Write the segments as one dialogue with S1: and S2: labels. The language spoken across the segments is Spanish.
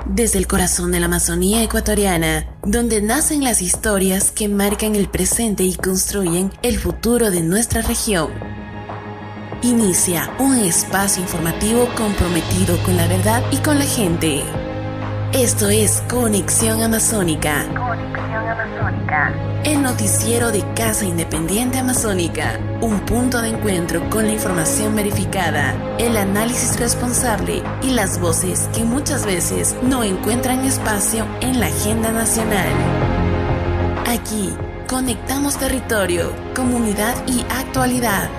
S1: Desde el corazón de la Amazonía ecuatoriana, donde nacen las historias que marcan el presente y construyen el futuro de nuestra región. Inicia un espacio informativo comprometido con la verdad y con la gente. Esto es Conexión Amazónica. Conexión Amazónica. El noticiero de Casa Independiente Amazónica. Un punto de encuentro con la información verificada, el análisis responsable y las voces que muchas veces no encuentran espacio en la agenda nacional. Aquí conectamos territorio, comunidad y actualidad.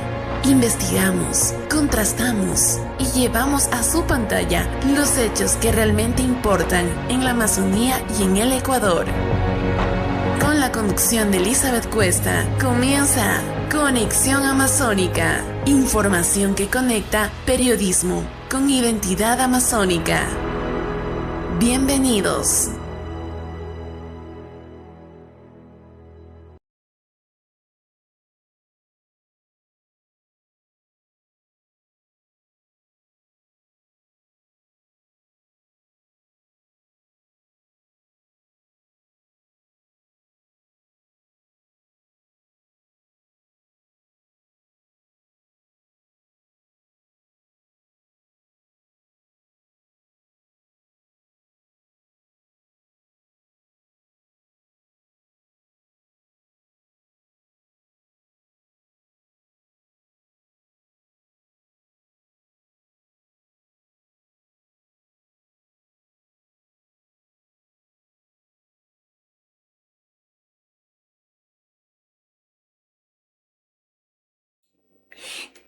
S1: Investigamos, contrastamos y llevamos a su pantalla los hechos que realmente importan en la Amazonía y en el Ecuador. Con la conducción de Elizabeth Cuesta, comienza Conexión Amazónica. Información que conecta periodismo con identidad amazónica. Bienvenidos.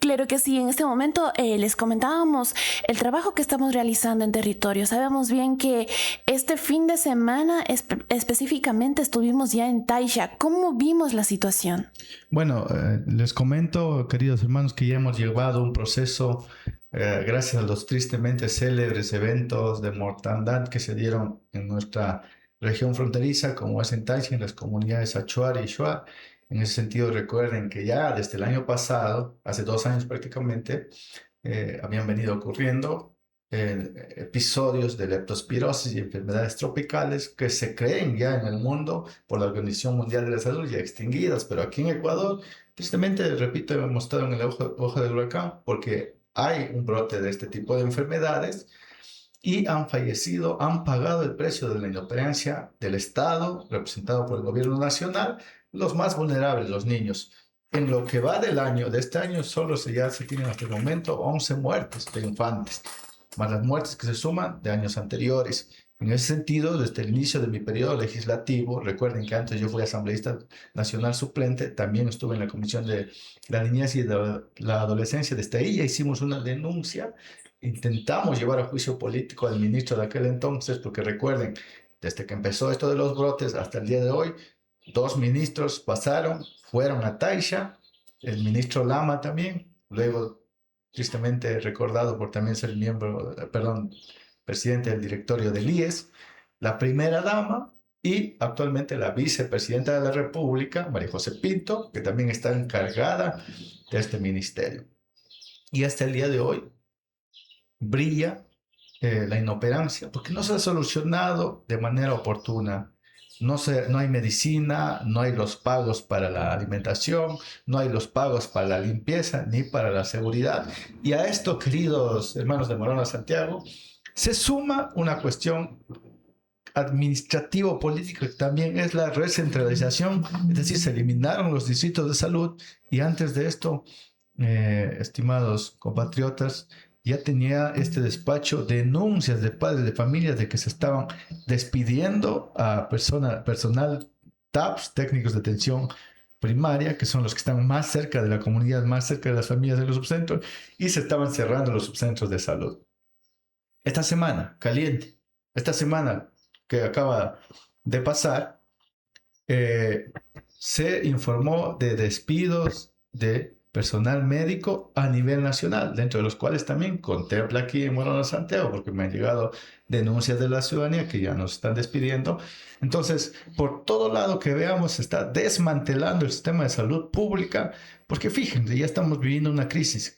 S1: Claro que sí, en este momento les comentábamos el trabajo que estamos realizando en territorio. Sabemos bien que este fin de semana específicamente estuvimos ya en Taisha. ¿Cómo vimos la situación?
S2: Bueno, les comento, queridos hermanos, que ya hemos llevado un proceso gracias a los tristemente célebres eventos de mortandad que se dieron en nuestra región fronteriza, como es en Taisha, en las comunidades Achuar y Shuar. En ese sentido, recuerden que ya desde el año pasado, hace 2 años prácticamente, habían venido ocurriendo episodios de leptospirosis y enfermedades tropicales que se creen ya en el mundo por la Organización Mundial de la Salud ya extinguidas, pero aquí en Ecuador, tristemente, repito, hemos estado en el ojo del huracán porque hay un brote de este tipo de enfermedades y han fallecido, han pagado el precio de la inoperancia del Estado, representado por el gobierno nacional, los más vulnerables, los niños. En lo que va del año, de este año, ya se tienen hasta el momento 11 muertes de infantes, más las muertes que se suman de años anteriores. En ese sentido, desde el inicio de mi periodo legislativo, recuerden que antes yo fui asambleísta nacional suplente, también estuve en la Comisión de la Niñez y de la Adolescencia. Desde ahí ya hicimos una denuncia. Intentamos llevar a juicio político al ministro de aquel entonces, porque recuerden, desde que empezó esto de los brotes hasta el día de hoy, 2 ministros pasaron, fueron a Taisha, el ministro Lama también, luego tristemente recordado por también ser presidente del directorio del IES, la primera dama y actualmente la vicepresidenta de la República, María José Pinto, que también está encargada de este ministerio. Y hasta el día de hoy brilla la inoperancia, porque no se ha solucionado de manera oportuna. No hay medicina, no hay los pagos para la alimentación, no hay los pagos para la limpieza ni para la seguridad. Y a esto, queridos hermanos de Morona Santiago, se suma una cuestión administrativo-política que también es la recentralización, es decir, se eliminaron los distritos de salud y antes de esto, estimados compatriotas, ya tenía este despacho denuncias de padres de familias de que se estaban despidiendo a personal TAPS, técnicos de atención primaria, que son los que están más cerca de la comunidad, más cerca de las familias de los subcentros, y se estaban cerrando los subcentros de salud. Esta semana, caliente, esta semana que acaba de pasar, se informó de despidos de personal médico a nivel nacional, dentro de los cuales también contempla aquí en Morona Santiago, porque me han llegado denuncias de la ciudadanía que ya nos están despidiendo. Entonces, por todo lado que veamos, se está desmantelando el sistema de salud pública, porque fíjense, ya estamos viviendo una crisis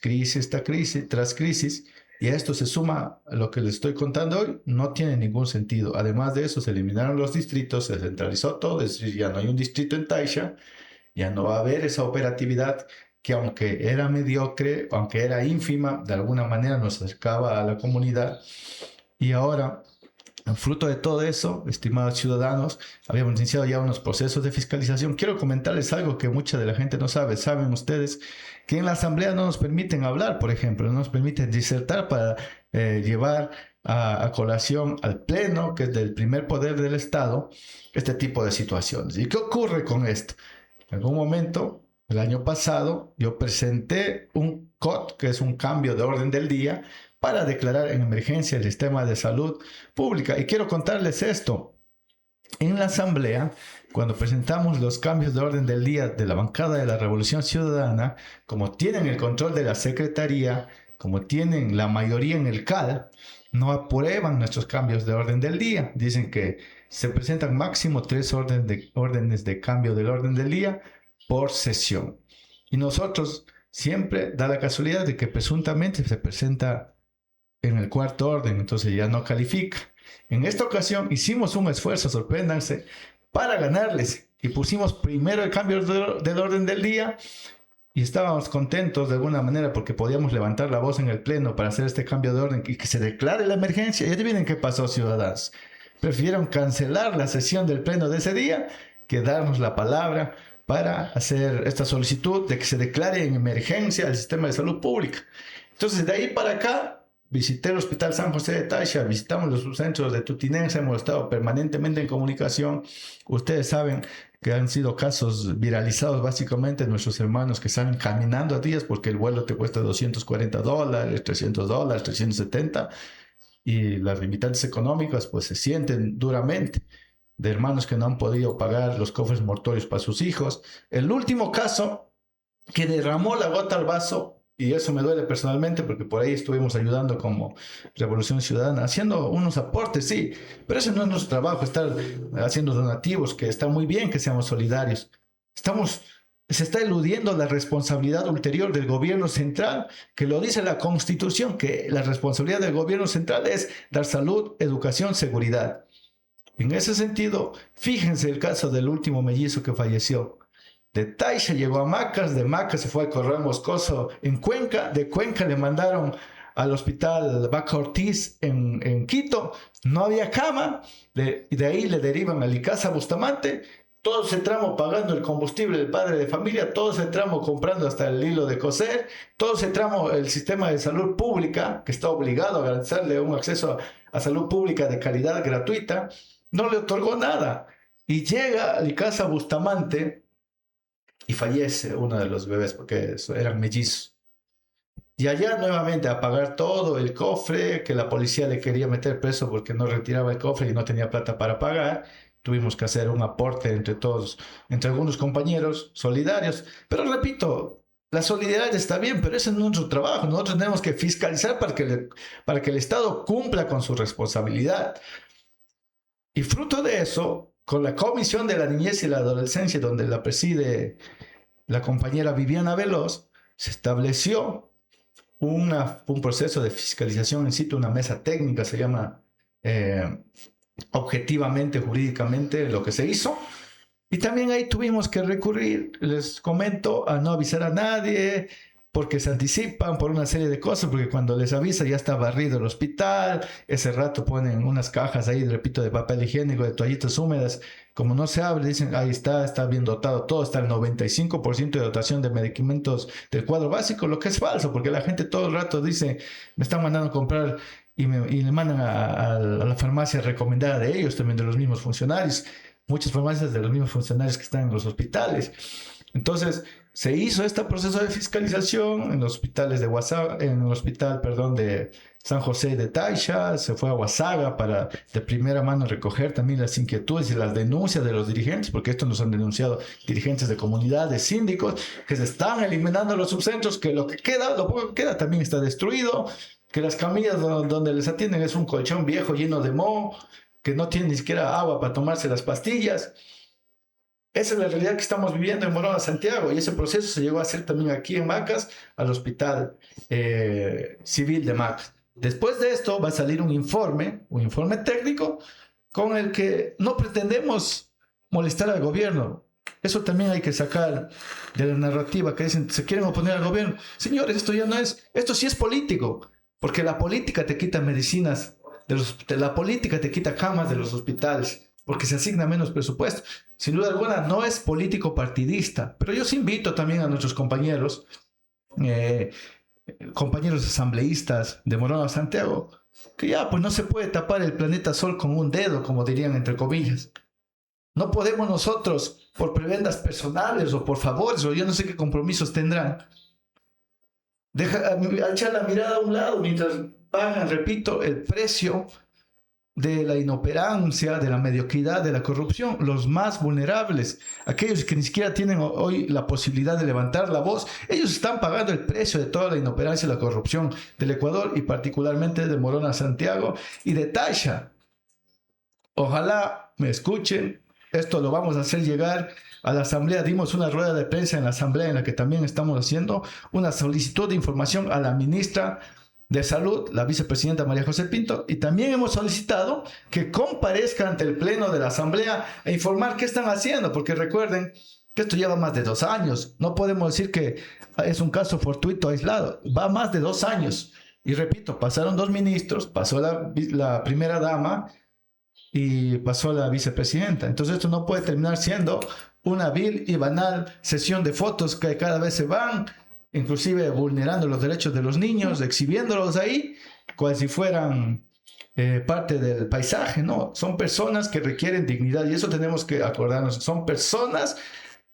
S2: tras crisis, Y a esto se suma lo que les estoy contando hoy, no tiene ningún sentido. Además de eso, se eliminaron los distritos, se centralizó todo, es decir, ya no hay un distrito en Taisha, ya no va a haber esa operatividad que aunque era mediocre, aunque era ínfima, de alguna manera nos acercaba a la comunidad. Y ahora, fruto de todo eso, estimados ciudadanos, habíamos iniciado ya unos procesos de fiscalización. Quiero comentarles algo que mucha de la gente no sabe. Saben ustedes que en la asamblea no nos permiten hablar, por ejemplo, no nos permiten disertar para llevar a colación al pleno, que es del primer poder del Estado, este tipo de situaciones. ¿Y qué ocurre con esto? En algún momento, el año pasado, yo presenté un COT, que es un cambio de orden del día, para declarar en emergencia el sistema de salud pública. Y quiero contarles esto. En la asamblea, cuando presentamos los cambios de orden del día de la bancada de la Revolución Ciudadana, como tienen el control de la secretaría, como tienen la mayoría en el CAL, no aprueban nuestros cambios de orden del día. Dicen que se presentan máximo 3 órdenes de cambio del orden del día por sesión. Y nosotros siempre da la casualidad de que presuntamente se presenta en el cuarto orden, entonces ya no califica. En esta ocasión hicimos un esfuerzo, sorpréndanse, para ganarles y pusimos primero el cambio del orden del día y estábamos contentos de alguna manera porque podíamos levantar la voz en el pleno para hacer este cambio de orden y que se declare la emergencia. Y adivinen qué pasó, ciudadanos. Prefirieron cancelar la sesión del pleno de ese día que darnos la palabra para hacer esta solicitud de que se declare en emergencia el sistema de salud pública. Entonces, de ahí para acá, visité el Hospital San José de Taisha, visitamos los subcentros de Tutinense, hemos estado permanentemente en comunicación. Ustedes saben que han sido casos viralizados básicamente nuestros hermanos que están caminando a días porque el vuelo te cuesta $240, $300, 370, y las limitantes económicas pues se sienten duramente, de hermanos que no han podido pagar los cofres mortuorios para sus hijos. El último caso que derramó la gota al vaso, y eso me duele personalmente porque por ahí estuvimos ayudando como Revolución Ciudadana, haciendo unos aportes, sí, pero ese no es nuestro trabajo, estar haciendo donativos, que está muy bien que seamos solidarios. Se está eludiendo la responsabilidad ulterior del gobierno central, que lo dice la Constitución, que la responsabilidad del gobierno central es dar salud, educación, seguridad. En ese sentido, fíjense el caso del último mellizo que falleció. De Taisha llegó a Macas, de Macas se fue al Corral Moscoso en Cuenca, de Cuenca le mandaron al hospital Vaca Ortiz en Quito, no había cama, y de ahí le derivan al Icasa Bustamante, todo ese tramo pagando el combustible del padre de familia, todo ese tramo comprando hasta el hilo de coser, todo ese tramo el sistema de salud pública, que está obligado a garantizarle un acceso a salud pública de calidad gratuita, no le otorgó nada. Y llega al Icasa Bustamante y fallece uno de los bebés porque eran mellizos. Y allá nuevamente a pagar todo el cofre, que la policía le quería meter preso porque no retiraba el cofre y no tenía plata para pagar. Tuvimos que hacer un aporte entre todos, entre algunos compañeros solidarios. Pero repito, la solidaridad está bien, pero ese no es nuestro trabajo. Nosotros tenemos que fiscalizar para que el Estado cumpla con su responsabilidad. Y fruto de eso, con la Comisión de la Niñez y la Adolescencia, donde la preside la compañera Viviana Veloz, se estableció un proceso de fiscalización en sitio, una mesa técnica, se llama objetivamente, jurídicamente, lo que se hizo. Y también ahí tuvimos que recurrir, les comento, a no avisar a nadie, porque se anticipan por una serie de cosas, porque cuando les avisa ya está barrido el hospital, ese rato ponen unas cajas ahí, repito, de papel higiénico, de toallitas húmedas, como no se abre, dicen, ahí está bien dotado todo, está el 95% de dotación de medicamentos del cuadro básico, lo que es falso, porque la gente todo el rato dice, me están mandando a comprar y le mandan a la farmacia recomendada de ellos, también de los mismos funcionarios, muchas farmacias de los mismos funcionarios que están en los hospitales. Entonces, se hizo este proceso de fiscalización en los hospitales de de San José de Taisha, se fue a Huasaga para de primera mano recoger también las inquietudes y las denuncias de los dirigentes, porque esto nos han denunciado dirigentes de comunidades, síndicos, que se están eliminando los subcentros, que lo poco que queda también está destruido, que las camillas donde les atienden es un colchón viejo lleno de moho, que no tiene ni siquiera agua para tomarse las pastillas. Esa es la realidad que estamos viviendo en Morona, Santiago, y ese proceso se llegó a hacer también aquí en Macas, al Hospital Civil de Macas. Después de esto va a salir un informe técnico con el que no pretendemos molestar al gobierno. Eso también hay que sacar de la narrativa que dicen, se quieren oponer al gobierno. Señores, esto ya no es, esto sí es político, porque la política te quita medicinas, la política te quita camas de los hospitales, porque se asigna menos presupuesto. Sin duda alguna, no es político partidista, pero yo sí invito también a nuestros compañeros asambleístas de Morona Santiago, que ya pues no se puede tapar el planeta Sol con un dedo, como dirían entre comillas. No podemos nosotros, por prebendas personales o por favores, o yo no sé qué compromisos tendrán, echar la mirada a un lado mientras pagan, repito, el precio de la inoperancia, de la mediocridad, de la corrupción, los más vulnerables, aquellos que ni siquiera tienen hoy la posibilidad de levantar la voz, ellos están pagando el precio de toda la inoperancia y la corrupción del Ecuador y particularmente de Morona Santiago y de Taisha. Ojalá me escuchen, esto lo vamos a hacer llegar a la asamblea. Dimos una rueda de prensa en la asamblea en la que también estamos haciendo una solicitud de información a la ministra de Salud, la vicepresidenta María José Pinto, y también hemos solicitado que comparezca ante el pleno de la asamblea a informar qué están haciendo, porque recuerden que esto lleva más de 2 años. No podemos decir que es un caso fortuito aislado, va más de 2 años. Y repito, pasaron 2 ministros, pasó la primera dama y pasó la vicepresidenta. Entonces esto no puede terminar siendo una vil y banal sesión de fotos que cada vez se van, inclusive vulnerando los derechos de los niños, exhibiéndolos ahí, cual si fueran parte del paisaje, ¿no? Son personas que requieren dignidad y eso tenemos que acordarnos. Son personas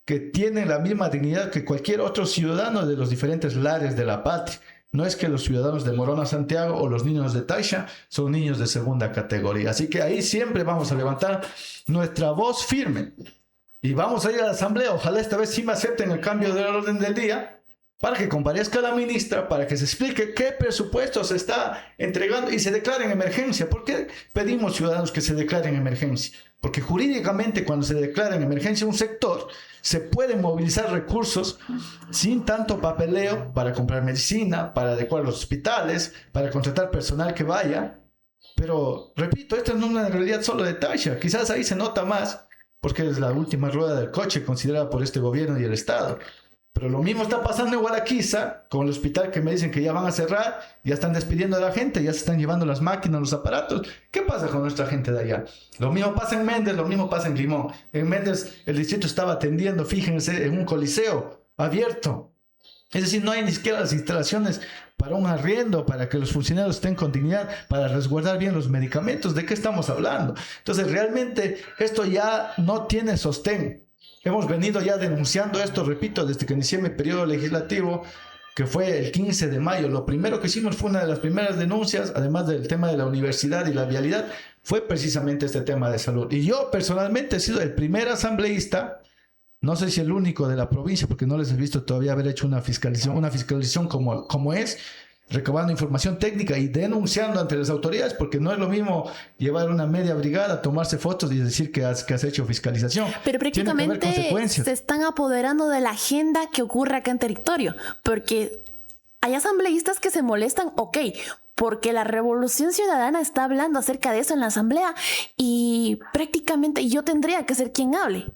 S2: que tienen la misma dignidad que cualquier otro ciudadano de los diferentes lares de la patria. No es que los ciudadanos de Morona Santiago o los niños de Taisha son niños de segunda categoría. Así que ahí siempre vamos a levantar nuestra voz firme y vamos a ir a la asamblea. Ojalá esta vez sí me acepten el cambio del orden del día, para que comparezca la ministra, para que se explique qué presupuesto se está entregando y se declare en emergencia. ¿Por qué pedimos, ciudadanos, que se declare en emergencia? Porque jurídicamente cuando se declara en emergencia un sector, se pueden movilizar recursos sin tanto papeleo para comprar medicina, para adecuar los hospitales, para contratar personal que vaya. Pero, repito, esto no es una realidad solo de Taisha. Quizás ahí se nota más, porque es la última rueda del coche considerada por este gobierno y el Estado. Pero lo mismo está pasando en Gualaquiza, con el hospital que me dicen que ya van a cerrar, ya están despidiendo a la gente, ya se están llevando las máquinas, los aparatos. ¿Qué pasa con nuestra gente de allá? Lo mismo pasa en Méndez, lo mismo pasa en Limón. En Méndez el distrito estaba atendiendo, fíjense, en un coliseo abierto. Es decir, no hay ni siquiera las instalaciones para un arriendo, para que los funcionarios estén con dignidad, para resguardar bien los medicamentos. ¿De qué estamos hablando? Entonces, realmente esto ya no tiene sostén. Hemos venido ya denunciando esto, repito, desde que inicié mi periodo legislativo, que fue el 15 de mayo. Lo primero que hicimos fue una de las primeras denuncias, además del tema de la universidad y la vialidad, fue precisamente este tema de salud. Y yo personalmente he sido el primer asambleísta, no sé si el único de la provincia, porque no les he visto todavía haber hecho una fiscalización como es, recabando información técnica y denunciando ante las autoridades, porque no es lo mismo llevar una media brigada, tomarse fotos y decir que has hecho fiscalización.
S3: Pero prácticamente se están apoderando de la agenda que ocurre acá en territorio, porque hay asambleístas que se molestan, ok, porque la Revolución Ciudadana está hablando acerca de eso en la asamblea y prácticamente yo tendría que ser quien hable.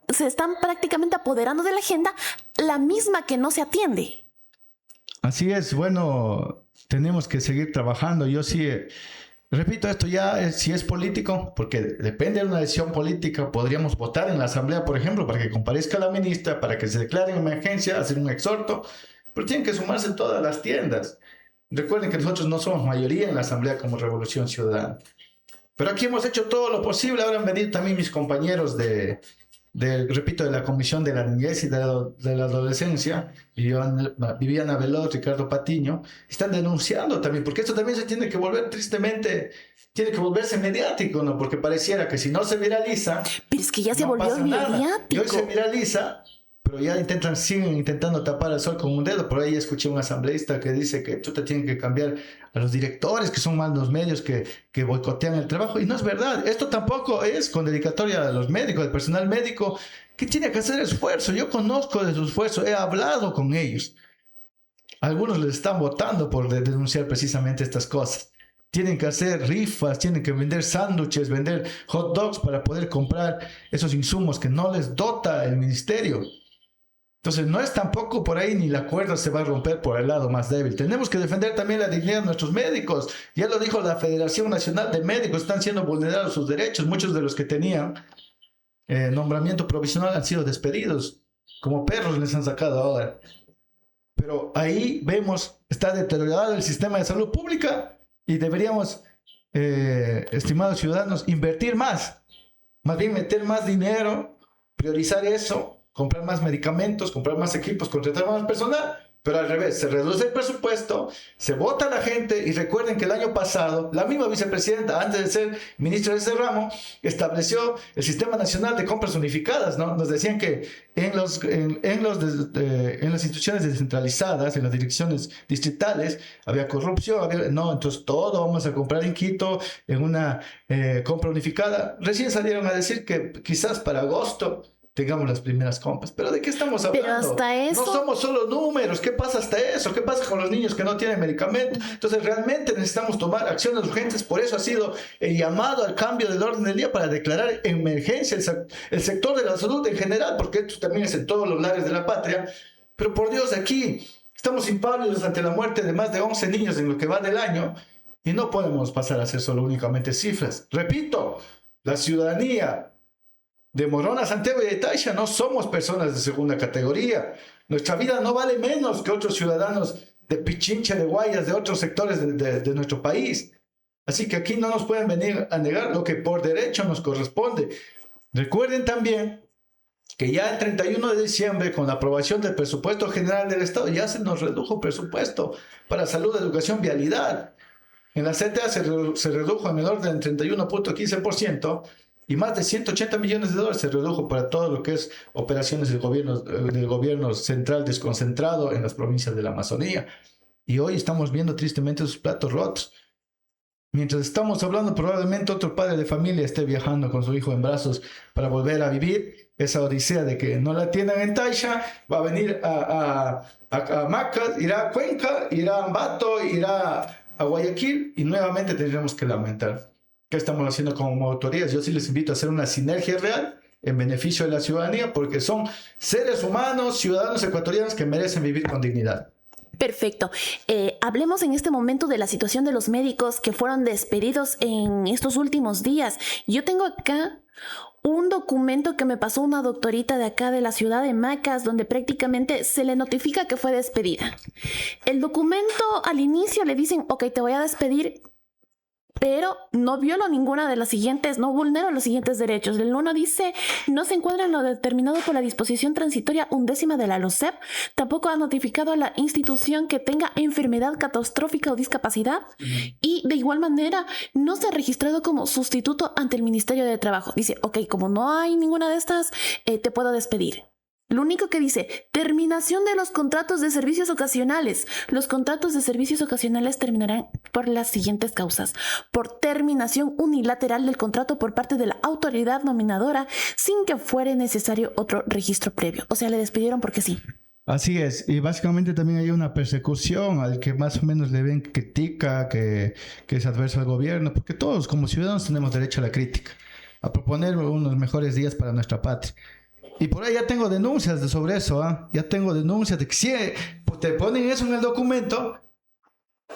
S3: Se están prácticamente apoderando de la agenda, la misma que no se atiende.
S2: Así es, bueno, tenemos que seguir trabajando. Yo sí, repito, esto ya si es político, porque depende de una decisión política, podríamos votar en la asamblea, por ejemplo, para que comparezca la ministra, para que se declare en emergencia, hacer un exhorto, pero tienen que sumarse todas las tiendas. Recuerden que nosotros no somos mayoría en la asamblea como Revolución Ciudadana. Pero aquí hemos hecho todo lo posible. Ahora han venido también mis compañeros repito, de la Comisión de la Niñez y de la Adolescencia, Viviana Veloz, Ricardo Patiño, están denunciando también, porque esto también se tiene que volver tristemente, tiene que volverse mediático, ¿no? Porque pareciera que si no se viraliza,
S3: pero es que ya se volvió mediático.
S2: Y hoy se viraliza, pero ya siguen intentando tapar el sol con un dedo. Por ahí escuché a un asambleísta que dice que tú te tienes que cambiar a los directores, que son más los medios que boicotean el trabajo. Y no es verdad. Esto tampoco es con dedicatoria a los médicos, al personal médico, que tiene que hacer esfuerzo. Yo conozco de su esfuerzo, he hablado con ellos. Algunos les están votando por denunciar precisamente estas cosas. Tienen que hacer rifas, tienen que vender sándwiches, vender hot dogs para poder comprar esos insumos que no les dota el ministerio. Entonces no es tampoco por ahí ni la cuerda se va a romper por el lado más débil. Tenemos que defender también la dignidad de nuestros médicos. Ya lo dijo la Federación Nacional de Médicos, están siendo vulnerados sus derechos. Muchos de los que tenían nombramiento provisional han sido despedidos. Como perros les han sacado ahora. Pero ahí vemos, está deteriorado el sistema de salud pública y deberíamos, estimados ciudadanos, invertir más bien meter más dinero, priorizar eso, comprar más medicamentos, comprar más equipos, contratar más personal, pero al revés, se reduce el presupuesto, se vota a la gente y recuerden que el año pasado la misma vicepresidenta, antes de ser ministra de ese ramo, estableció el Sistema Nacional de Compras Unificadas, ¿no? Nos decían que en las instituciones descentralizadas, en las direcciones distritales, había corrupción, entonces todo vamos a comprar en Quito en una compra unificada. Recién salieron a decir que quizás para agosto tengamos las primeras compras. ¿Pero de qué estamos hablando?
S3: Pero hasta eso...
S2: No somos solo números. ¿Qué pasa hasta eso? ¿Qué pasa con los niños que no tienen medicamento? Entonces realmente necesitamos tomar acciones urgentes. Por eso ha sido el llamado al cambio del orden del día para declarar emergencia el sector de la salud en general, porque esto también es en todos los lares de la patria. Pero por Dios, aquí estamos impávidos ante la muerte de más de 11 niños en lo que va del año y no podemos pasar a ser solo únicamente cifras. Repito, la ciudadanía de Morona, Santiago y de Taisha no somos personas de segunda categoría. Nuestra vida no vale menos que otros ciudadanos de Pichincha, de Guayas, de otros sectores de nuestro país. Así que aquí no nos pueden venir a negar lo que por derecho nos corresponde. Recuerden también que ya el 31 de diciembre, con la aprobación del presupuesto general del Estado, ya se nos redujo presupuesto para salud, educación, vialidad. En la CTA se redujo en el orden del 31.15%. Y más de 180 millones de dólares se redujo para todo lo que es operaciones del gobierno central desconcentrado en las provincias de la Amazonía. Y hoy estamos viendo tristemente sus platos rotos. Mientras estamos hablando, probablemente otro padre de familia esté viajando con su hijo en brazos para volver a vivir esa odisea de que no la tienen en Taisha, va a venir a Macas, irá a Cuenca, irá a Ambato, irá a Guayaquil y nuevamente tendremos que lamentar. ¿Qué estamos haciendo como autoridades? Yo sí les invito a hacer una sinergia real en beneficio de la ciudadanía, porque son seres humanos, ciudadanos ecuatorianos que merecen vivir con dignidad.
S3: Perfecto. Hablemos en este momento de la situación de los médicos que fueron despedidos en estos últimos días. Yo tengo acá un documento que me pasó una doctorita de acá de la ciudad de Macas, donde prácticamente se le notifica que fue despedida. El documento al inicio le dicen, ok, te voy a despedir, pero no violo ninguna de las siguientes, no vulnero los siguientes derechos. El 1 dice, no se encuentra en lo determinado por la disposición transitoria 11ª de la LOCEP, tampoco ha notificado a la institución que tenga enfermedad catastrófica o discapacidad, y de igual manera no se ha registrado como sustituto ante el Ministerio de Trabajo. Dice, ok, como no hay ninguna de estas, te puedo despedir. Lo único que dice, terminación de los contratos de servicios ocasionales. Los contratos de servicios ocasionales terminarán por las siguientes causas. Por terminación unilateral del contrato por parte de la autoridad nominadora sin que fuere necesario otro registro previo. O sea, le despidieron porque sí.
S2: Así es, y básicamente también hay una persecución al que más o menos le ven critica, que es adverso al gobierno, porque todos como ciudadanos tenemos derecho a la crítica, a proponer unos mejores días para nuestra patria. Y por ahí ya tengo denuncias sobre eso, ¿eh? Ya tengo denuncias de que si te ponen eso en el documento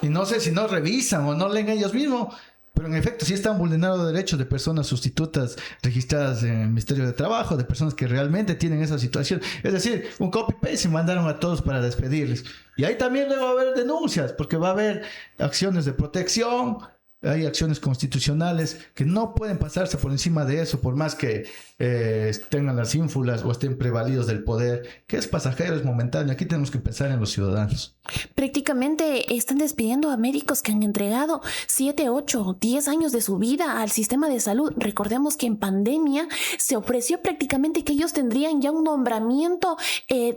S2: y no sé si no revisan o no leen ellos mismos, pero en efecto sí están vulnerando derechos de personas sustitutas registradas en el Ministerio de Trabajo, de personas que realmente tienen esa situación. Es decir, un copy-paste se mandaron a todos para despedirles. Y ahí también luego va a haber denuncias, porque va a haber acciones de protección, hay acciones constitucionales que no pueden pasarse por encima de eso, por más que tengan las ínfulas o estén prevalidos del poder, que es pasajero, es momentáneo. Aquí tenemos que pensar en los ciudadanos.
S3: Prácticamente están despidiendo a médicos que han entregado 7, 8, 10 años de su vida al sistema de salud. Recordemos que en pandemia se ofreció prácticamente que ellos tendrían ya un nombramiento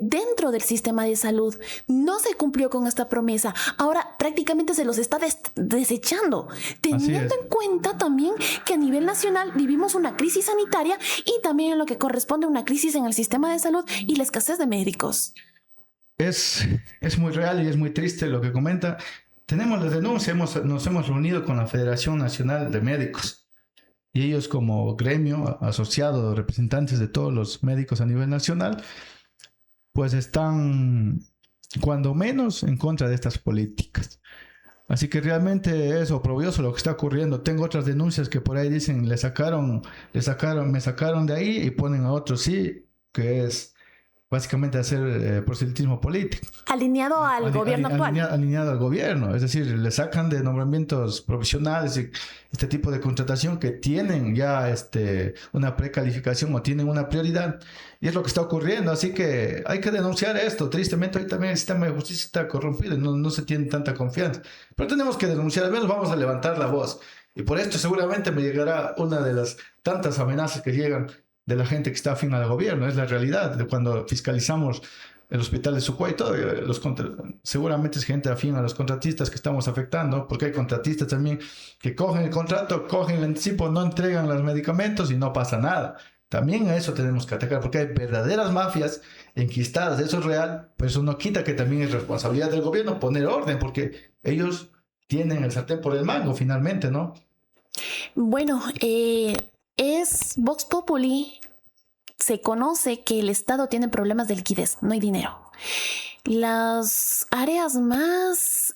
S3: dentro del sistema de salud. No se cumplió con esta promesa. Ahora prácticamente se los está desechando. Teniendo en cuenta también que a nivel nacional vivimos una crisis sanitaria y también en lo que corresponde a una crisis en el sistema de salud y la escasez de médicos.
S2: es muy real y es muy triste lo que comenta. Tenemos la denuncia, nos hemos reunido con la Federación Nacional de Médicos y ellos como gremio asociado, representantes de todos los médicos a nivel nacional, pues están cuando menos en contra de estas políticas. Así que realmente es oprobioso lo que está ocurriendo. Tengo otras denuncias que por ahí dicen, me sacaron de ahí y ponen a otros sí, que es básicamente hacer proselitismo político.
S3: Alineado al gobierno actual.
S2: Alineado al gobierno, es decir, le sacan de nombramientos provisionales y este tipo de contratación que tienen ya una precalificación o tienen una prioridad. Y es lo que está ocurriendo, así que hay que denunciar esto. Tristemente hoy también el sistema de justicia está corrompido y no se tiene tanta confianza. Pero tenemos que denunciar, al menos vamos a levantar la voz. Y por esto seguramente me llegará una de las tantas amenazas que llegan de la gente que está afín al gobierno. Es la realidad de cuando fiscalizamos el hospital de Sucua y todo, seguramente es gente afín a los contratistas que estamos afectando, porque hay contratistas también que cogen el contrato, cogen el anticipo, no entregan los medicamentos y no pasa nada. También a eso tenemos que atacar, porque hay verdaderas mafias enquistadas, eso es real, pero eso no quita que también es responsabilidad del gobierno poner orden, porque ellos tienen el sartén por el mango finalmente, ¿no?
S3: Bueno, es Vox Populi, se conoce que el Estado tiene problemas de liquidez, no hay dinero. Las áreas más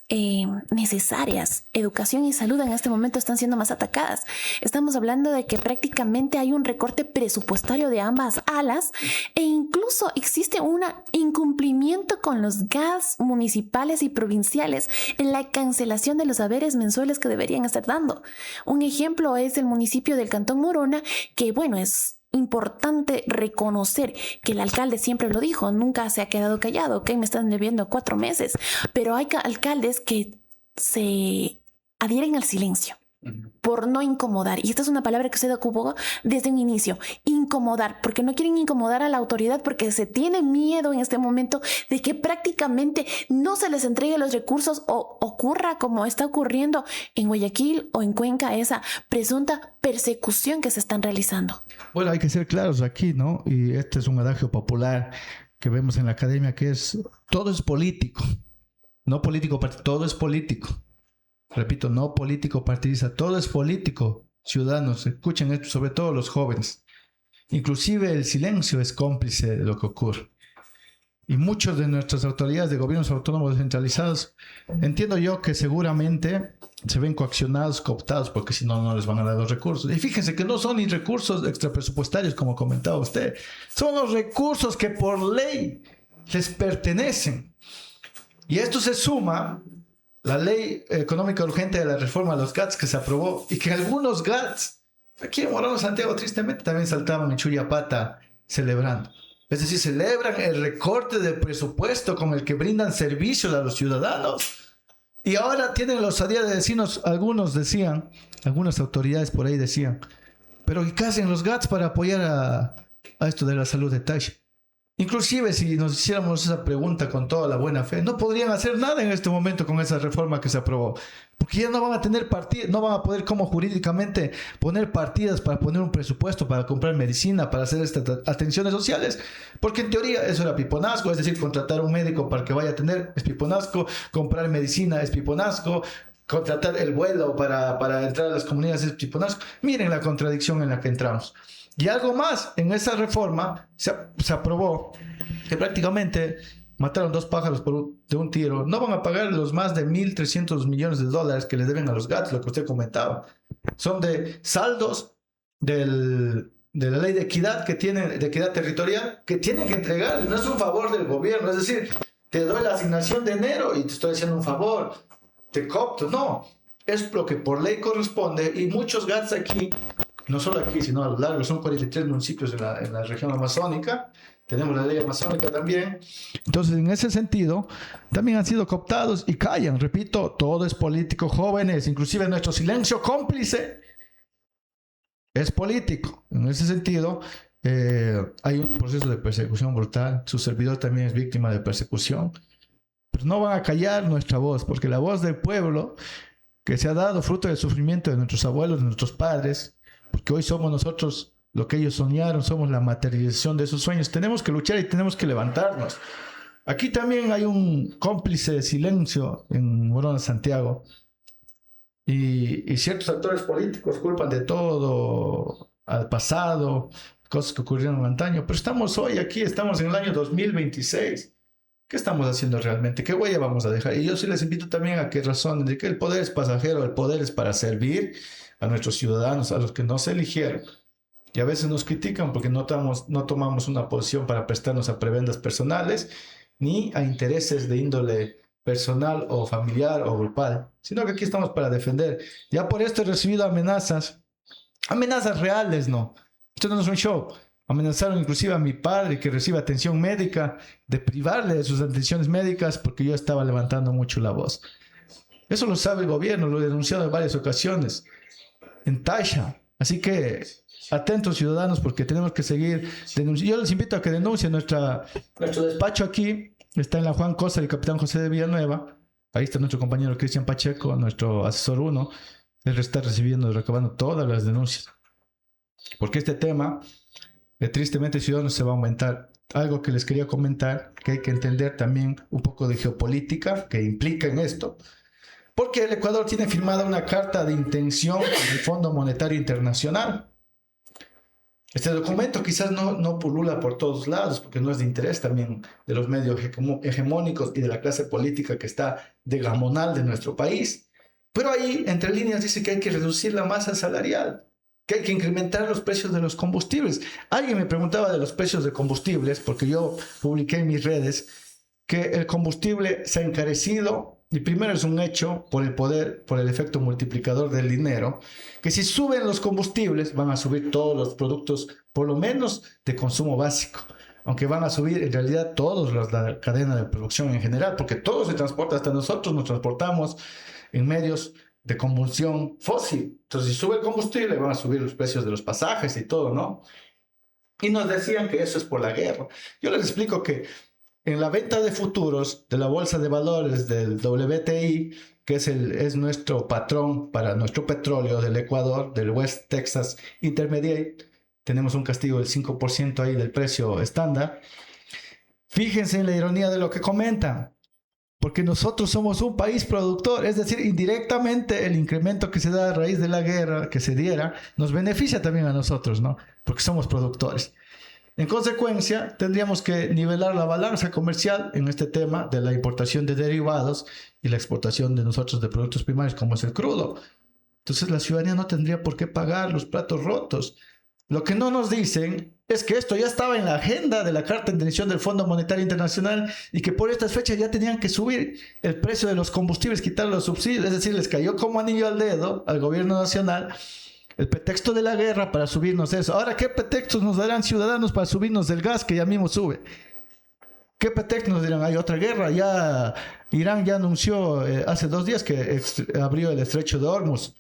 S3: necesarias, educación y salud, en este momento están siendo más atacadas. Estamos hablando de que prácticamente hay un recorte presupuestario de ambas alas e incluso existe un incumplimiento con los GAS municipales y provinciales en la cancelación de los haberes mensuales que deberían estar dando. Un ejemplo es el municipio del Cantón Morona, que bueno, es importante reconocer que el alcalde siempre lo dijo, nunca se ha quedado callado, ok, me están debiendo 4 meses, pero hay alcaldes que se adhieren al silencio por no incomodar, y esta es una palabra que usted ocupó desde un inicio, incomodar, porque no quieren incomodar a la autoridad, porque se tiene miedo en este momento de que prácticamente no se les entregue los recursos o ocurra como está ocurriendo en Guayaquil o en Cuenca, esa presunta persecución que se están realizando.
S2: Bueno, hay que ser claros aquí, ¿no? Y este es un adagio popular que vemos en la academia, que es, todo es político, no político, todo es político. Repito, no político partidista, todo es político. Ciudadanos, escuchen esto, sobre todo los jóvenes. Inclusive el silencio es cómplice de lo que ocurre. Y muchos de nuestras autoridades de gobiernos autónomos descentralizados, entiendo yo que seguramente se ven coaccionados, cooptados, porque si no, no les van a dar los recursos. Y fíjense que no son ni recursos extrapresupuestarios, como comentaba usted. Son los recursos que por ley les pertenecen. Y esto se suma la ley económica urgente de la reforma a los GATS que se aprobó y que algunos GATS, aquí en Morón, Santiago, tristemente también saltaban en Chuyapata celebrando. Es decir, celebran el recorte de presupuesto con el que brindan servicios a los ciudadanos. Y ahora tienen la osadía de decirnos, algunos decían, algunas autoridades por ahí decían, pero ¿qué hacen los GATS para apoyar a esto de la salud de Taisha? Inclusive si nos hiciéramos esa pregunta con toda la buena fe, no podrían hacer nada en este momento con esa reforma que se aprobó, porque ya no van a tener partidas, no van a poder como jurídicamente poner partidas para poner un presupuesto para comprar medicina, para hacer estas atenciones sociales, porque en teoría eso era piponazgo, es decir, contratar a un médico para que vaya a atender es piponazgo, comprar medicina es piponazgo, contratar el vuelo para entrar a las comunidades es piponazgo. Miren la contradicción en la que entramos. Y algo más, en esa reforma se aprobó que prácticamente mataron 2 pájaros de un tiro. No van a pagar los más de $1.300 millones que les deben a los GATS, lo que usted comentaba. Son de saldos de la ley de equidad que tienen, de equidad territorial, que tienen que entregar. No es un favor del gobierno, es decir, te doy la asignación de enero y te estoy haciendo un favor, te coopto. No, es lo que por ley corresponde y muchos GATS aquí, no solo aquí, sino a lo largo, son 43 municipios en la región amazónica, tenemos la ley amazónica también. Entonces, en ese sentido, también han sido cooptados y callan. Repito, todo es político, jóvenes, inclusive nuestro silencio cómplice es político. En ese sentido, hay un proceso de persecución brutal. Su servidor también es víctima de persecución. Pero no van a callar nuestra voz, porque la voz del pueblo que se ha dado fruto del sufrimiento de nuestros abuelos, de nuestros padres, porque hoy somos nosotros lo que ellos soñaron, somos la materialización de esos sueños. Tenemos que luchar y tenemos que levantarnos. Aquí también hay un cómplice de silencio en Morona, Santiago. Y ciertos actores políticos culpan de todo al pasado, cosas que ocurrieron antaño. Pero estamos hoy aquí, estamos en el año 2026. ¿Qué estamos haciendo realmente? ¿Qué huella vamos a dejar? Y yo sí les invito también a que razonen de que el poder es pasajero, el poder es para servir a nuestros ciudadanos, a los que nos eligieron. Y a veces nos critican porque no tomamos una posición para prestarnos a prebendas personales ni a intereses de índole personal o familiar o grupal, sino que aquí estamos para defender. Ya por esto he recibido amenazas reales, ¿no? Esto no es un show. Amenazaron inclusive a mi padre que recibe atención médica, de privarle de sus atenciones médicas porque yo estaba levantando mucho la voz. Eso lo sabe el gobierno, lo he denunciado en varias ocasiones, en Taisha. Así que atentos, ciudadanos, porque tenemos que seguir denunciando. Yo les invito a que denuncien nuestro despacho aquí. Está en la Juan Cosa del Capitán José de Villanueva. Ahí está nuestro compañero Cristian Pacheco, nuestro asesor 1. Él está recibiendo y recabando todas las denuncias. Porque este tema, tristemente, ciudadanos, se va a aumentar. Algo que les quería comentar, que hay que entender también un poco de geopolítica que implica en esto. Porque el Ecuador tiene firmada una carta de intención con el Fondo Monetario Internacional. Este documento quizás no pulula por todos lados, porque no es de interés también de los medios hegemónicos y de la clase política que está de gamonal de nuestro país. Pero ahí, entre líneas, dice que hay que reducir la masa salarial, que hay que incrementar los precios de los combustibles. Alguien me preguntaba de los precios de combustibles, porque yo publiqué en mis redes que el combustible se ha encarecido. Y primero es un hecho por el poder, por el efecto multiplicador del dinero, que si suben los combustibles van a subir todos los productos, por lo menos de consumo básico, aunque van a subir en realidad todos la cadena de producción en general, porque todo se transporta, hasta nosotros nos transportamos en medios de combustión fósil. Entonces si sube el combustible van a subir los precios de los pasajes y todo, ¿no? Y nos decían que eso es por la guerra. Yo les explico que en la venta de futuros de la bolsa de valores del WTI, que es nuestro patrón para nuestro petróleo del Ecuador, del West Texas Intermediate, tenemos un castigo del 5% ahí del precio estándar. Fíjense en la ironía de lo que comentan, porque nosotros somos un país productor, es decir, indirectamente el incremento que se da a raíz de la guerra que se diera nos beneficia también a nosotros, ¿no? Porque somos productores. En consecuencia, tendríamos que nivelar la balanza comercial en este tema de la importación de derivados y la exportación de nosotros de productos primarios como es el crudo. Entonces la ciudadanía no tendría por qué pagar los platos rotos. Lo que no nos dicen es que esto ya estaba en la agenda de la carta de intención del Fondo Monetario Internacional y que por estas fechas ya tenían que subir el precio de los combustibles, quitar los subsidios, es decir, les cayó como anillo al dedo al gobierno nacional el pretexto de la guerra para subirnos eso. Ahora, ¿qué pretextos nos darán ciudadanos para subirnos el gas que ya mismo sube? ¿Qué pretextos nos dirán? Hay otra guerra. Ya Irán ya anunció hace 2 días que abrió el estrecho de Hormuz.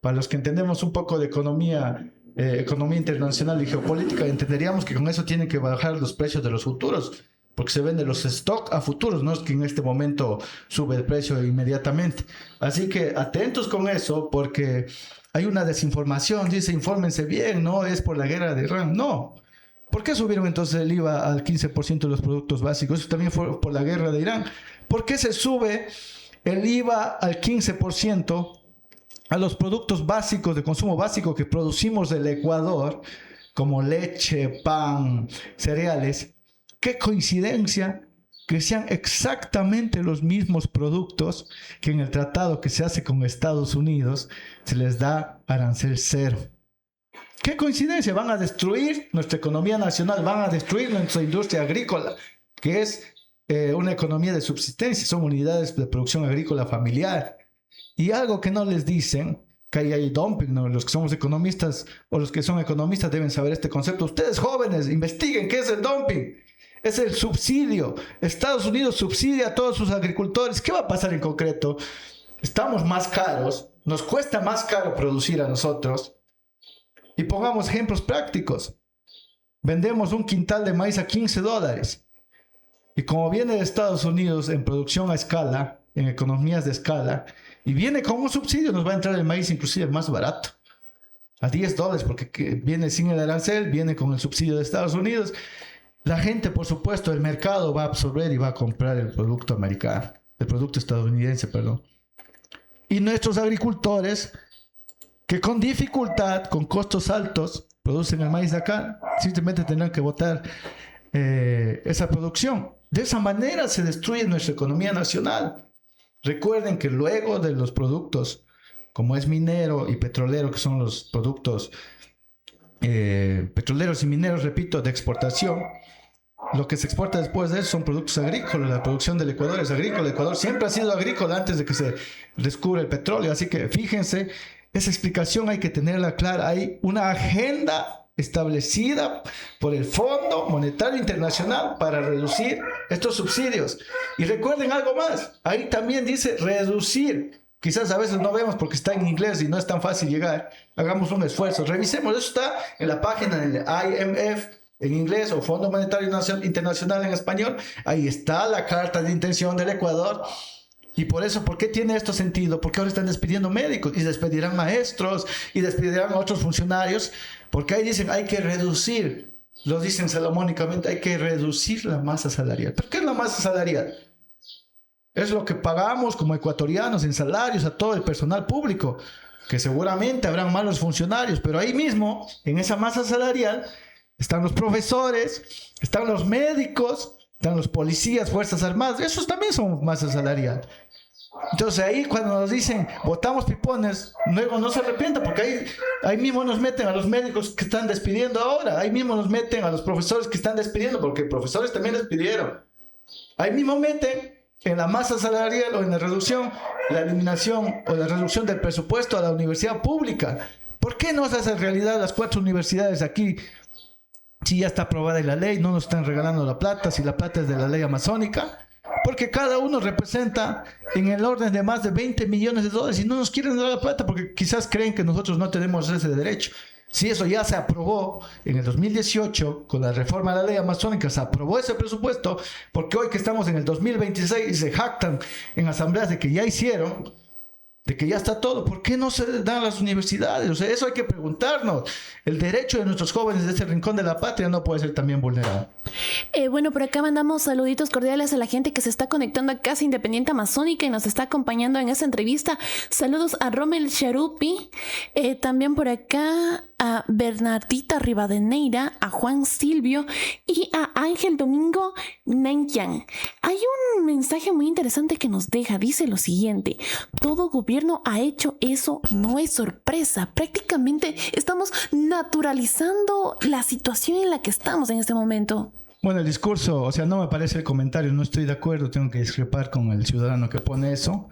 S2: Para los que entendemos un poco de economía internacional y geopolítica, entenderíamos que con eso tienen que bajar los precios de los futuros, porque se venden los stock a futuros, no es que en este momento sube el precio inmediatamente. Así que atentos con eso, porque hay una desinformación, dice infórmense bien, no es por la guerra de Irán, no. ¿Por qué subieron entonces el IVA al 15% de los productos básicos? Eso también fue por la guerra de Irán. ¿Por qué se sube el IVA al 15% a los productos básicos de consumo básico que producimos del Ecuador, como leche, pan, cereales? Qué coincidencia que sean exactamente los mismos productos que en el tratado que se hace con Estados Unidos se les da arancel cero. Qué coincidencia, van a destruir nuestra economía nacional, van a destruir nuestra industria agrícola, que es una economía de subsistencia, son unidades de producción agrícola familiar. Y algo que no les dicen, que ahí hay dumping, ¿no? Los que somos economistas o los que son economistas deben saber este concepto. Ustedes jóvenes, investiguen qué es el dumping. Es el subsidio. Estados Unidos subsidia a todos sus agricultores. ¿Qué va a pasar en concreto? Estamos más caros, nos cuesta más caro producir a nosotros. Y pongamos ejemplos prácticos. Vendemos un quintal de maíz a $15. Y como viene de Estados Unidos en producción a escala, en economías de escala, y viene con un subsidio, nos va a entrar el maíz inclusive más barato, a $10, porque viene sin el arancel, viene con el subsidio de Estados Unidos. La gente, por supuesto, el mercado va a absorber y va a comprar el producto americano, el producto estadounidense, perdón. Y nuestros agricultores, que con dificultad, con costos altos, producen el maíz de acá, simplemente tendrán que botar esa producción. De esa manera se destruye nuestra economía nacional. Recuerden que luego de los productos, como es minero y petrolero, que son los productos petroleros y mineros, repito, de exportación, lo que se exporta después de eso son productos agrícolas. La producción del Ecuador es agrícola. El Ecuador siempre ha sido agrícola antes de que se descubra el petróleo. Así que fíjense, esa explicación hay que tenerla clara. Hay una agenda establecida por el Fondo Monetario Internacional para reducir estos subsidios. Y recuerden algo más, ahí también dice reducir. Quizás a veces no vemos porque está en inglés y no es tan fácil llegar. Hagamos un esfuerzo, revisemos. Eso está en la página del IMF en inglés o Fondo Monetario Internacional en español. Ahí está la carta de intención del Ecuador. Y por eso, ¿por qué tiene esto sentido? Porque ahora están despidiendo médicos y despedirán maestros y despedirán a otros funcionarios, porque ahí dicen hay que reducir, lo dicen salomónicamente, hay que reducir la masa salarial. ¿Pero qué es la masa salarial? Es lo que pagamos como ecuatorianos en salarios a todo el personal público, que seguramente habrán malos funcionarios, pero ahí mismo, en esa masa salarial, están los profesores, están los médicos, están los policías, fuerzas armadas, esos también son masa salarial. Entonces ahí cuando nos dicen votamos pipones, luego no se arrepientan porque ahí mismo nos meten a los médicos que están despidiendo ahora, ahí mismo nos meten a los profesores que están despidiendo porque profesores también despidieron. Ahí mismo meten en la masa salarial o en la reducción, la eliminación o la reducción del presupuesto a la universidad pública. ¿Por qué no se hace realidad las 4 universidades aquí? Si ya está aprobada la ley, no nos están regalando la plata, si la plata es de la ley amazónica, porque cada uno representa en el orden de más de 20 millones de dólares y no nos quieren dar la plata porque quizás creen que nosotros no tenemos ese derecho. Si eso ya se aprobó en el 2018 con la reforma de la ley amazónica, se aprobó ese presupuesto, porque hoy que estamos en el 2026 y se jactan en asambleas de que ya hicieron, de que ya está todo, ¿por qué no se dan las universidades? O sea, eso hay que preguntarnos. El derecho de nuestros jóvenes de ese rincón de la patria no puede ser también vulnerado.
S3: Bueno, por acá mandamos saluditos cordiales a la gente que se está conectando a Casa Independiente Amazónica y nos está acompañando en esta entrevista. Saludos a Rommel Charupi, también por acá a Bernardita Rivadeneira, a Juan Silvio y a Ángel Domingo Nankian. Hay un mensaje muy interesante que nos deja, dice lo siguiente: todo gobierno ha hecho eso, no es sorpresa, prácticamente estamos naturalizando la situación en la que estamos en este momento.
S2: Bueno, el discurso, o sea, no me parece el comentario, no estoy de acuerdo, tengo que discrepar con el ciudadano que pone eso.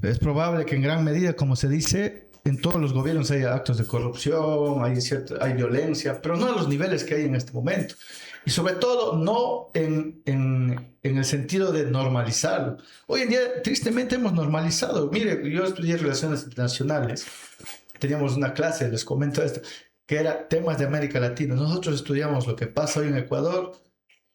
S2: Es probable que en gran medida, como se dice, en todos los gobiernos hay actos de corrupción, hay violencia, pero no a los niveles que hay en este momento. Y sobre todo, no en el sentido de normalizarlo. Hoy en día, tristemente, hemos normalizado. Mire, yo estudié Relaciones Internacionales. Teníamos una clase, les comento esto, que era temas de América Latina. Nosotros estudiamos lo que pasa hoy en Ecuador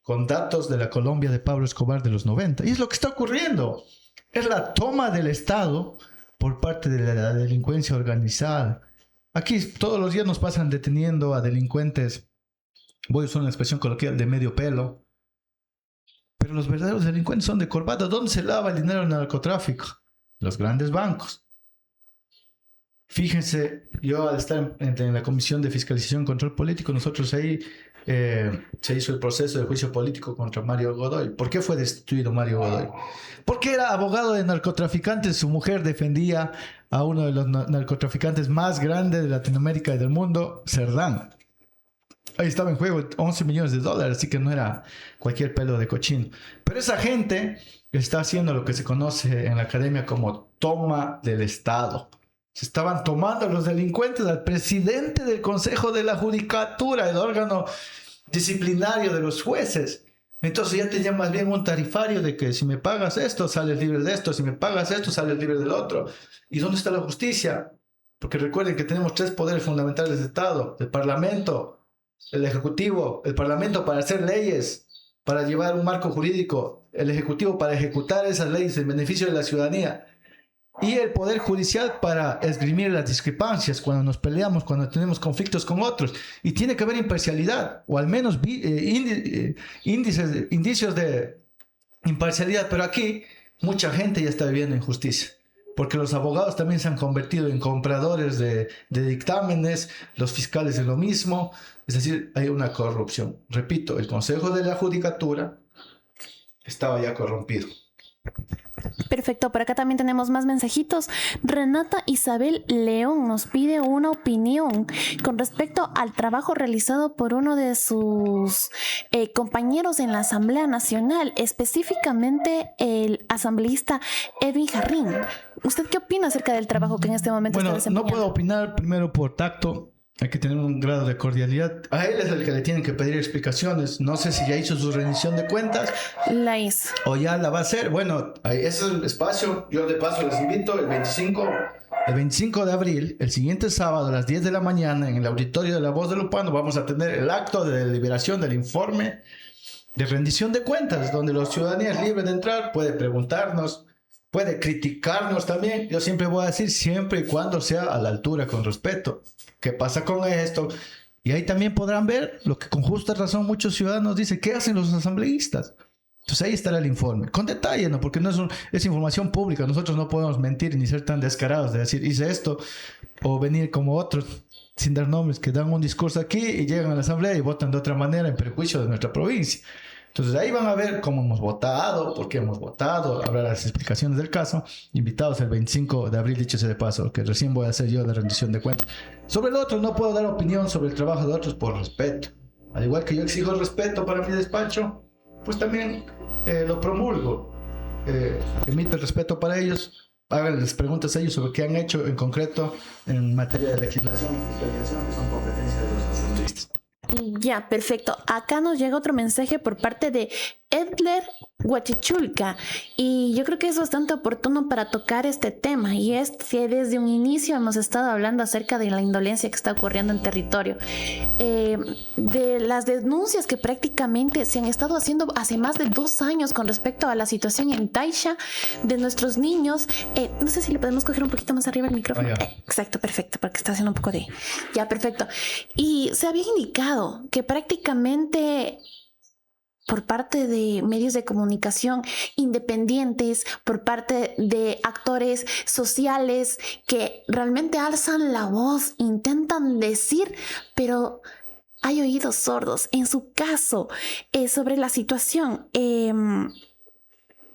S2: con datos de la Colombia de Pablo Escobar de los 90. Y es lo que está ocurriendo. Es la toma del Estado por parte de la delincuencia organizada. Aquí todos los días nos pasan deteniendo a delincuentes, voy a usar una expresión coloquial, de medio pelo. Pero los verdaderos delincuentes son de corbata. ¿Dónde se lava el dinero del narcotráfico? Los grandes bancos. Fíjense, yo al estar en la Comisión de Fiscalización y Control Político, nosotros ahí se hizo el proceso de juicio político contra Mario Godoy. ¿Por qué fue destituido Mario Godoy? Porque era abogado de narcotraficantes. Su mujer defendía a uno de los narcotraficantes más grandes de Latinoamérica y del mundo, Cerdán. Ahí estaba en juego 11 millones de dólares, así que no era cualquier pelo de cochino. Pero esa gente está haciendo lo que se conoce en la academia como toma del Estado. Se estaban tomando a los delincuentes, al presidente del Consejo de la Judicatura, el órgano disciplinario de los jueces. Entonces ya tenía más bien un tarifario de que si me pagas esto, sales libre de esto, si me pagas esto, sales libre del otro. ¿Y dónde está la justicia? Porque recuerden que tenemos 3 poderes fundamentales del Estado: el Parlamento, el Ejecutivo. El Parlamento para hacer leyes, para llevar un marco jurídico; el Ejecutivo para ejecutar esas leyes en beneficio de la ciudadanía. y el Poder Judicial para esgrimir las discrepancias cuando nos peleamos, cuando tenemos conflictos con otros. Y tiene que haber imparcialidad, o al menos indicios de imparcialidad. Pero aquí mucha gente ya está viviendo injusticia, porque los abogados también se han convertido en compradores de dictámenes, los fiscales en lo mismo. Es decir, hay una corrupción. Repito, el Consejo de la Judicatura estaba ya corrompido.
S3: Perfecto, por acá también tenemos más mensajitos. Renata Isabel León nos pide una opinión con respecto al trabajo realizado por uno de sus compañeros en la Asamblea Nacional, específicamente el asambleísta Edwin Jarrín. ¿Usted qué opina acerca del trabajo que en este momento está desempeñando?
S2: No puedo opinar, primero por tacto. Hay que tener un grado de cordialidad. A él es el que le tienen que pedir explicaciones. No sé si ya hizo su rendición de cuentas.
S3: La hizo.
S2: O ya la va a hacer. Bueno, ese es el espacio. Yo de paso les invito el 25 de abril, el siguiente sábado a las 10 de la mañana, en el auditorio de La Voz de Lupano, vamos a tener el acto de deliberación del informe de rendición de cuentas, donde la ciudadanía es libre de entrar, puede preguntarnos, puede criticarnos también. Yo siempre voy a decir, siempre y cuando sea a la altura, con respeto. ¿Qué pasa con esto? Y ahí también podrán ver lo que con justa razón muchos ciudadanos dicen, ¿qué hacen los asambleístas? Entonces ahí estará el informe, con detalle, ¿no? Porque no es información pública. Nosotros no podemos mentir ni ser tan descarados de decir, hice esto, o venir como otros, sin dar nombres, que dan un discurso aquí y llegan a la asamblea y votan de otra manera en perjuicio de nuestra provincia. Entonces ahí van a ver cómo hemos votado, por qué hemos votado, habrá las explicaciones del caso. Invitados el 25 de abril, dicho sea de paso, que recién voy a hacer yo la rendición de cuentas. Sobre el otro, no puedo dar opinión sobre el trabajo de otros por respeto. Al igual que yo exijo el respeto para mi despacho, pues también lo promulgo. Emito el respeto para ellos. Háganles preguntas a ellos sobre qué han hecho en concreto en materia de legislación y fiscalización, que son competencias de los asambleístas.
S3: Ya, perfecto. Acá nos llega otro mensaje por parte de Edler Huachichulca y yo creo que es bastante oportuno para tocar este tema, y es que desde un inicio hemos estado hablando acerca de la indolencia que está ocurriendo en territorio, de las denuncias que prácticamente se han estado haciendo hace más de 2 años con respecto a la situación en Taisha de nuestros niños. No sé si le podemos coger un poquito más arriba el micrófono. Exacto, perfecto, porque está haciendo un poco de... Ya, perfecto. Y se había indicado que prácticamente por parte de medios de comunicación independientes, por parte de actores sociales que realmente alzan la voz, intentan decir, pero hay oídos sordos. En su caso, sobre la situación,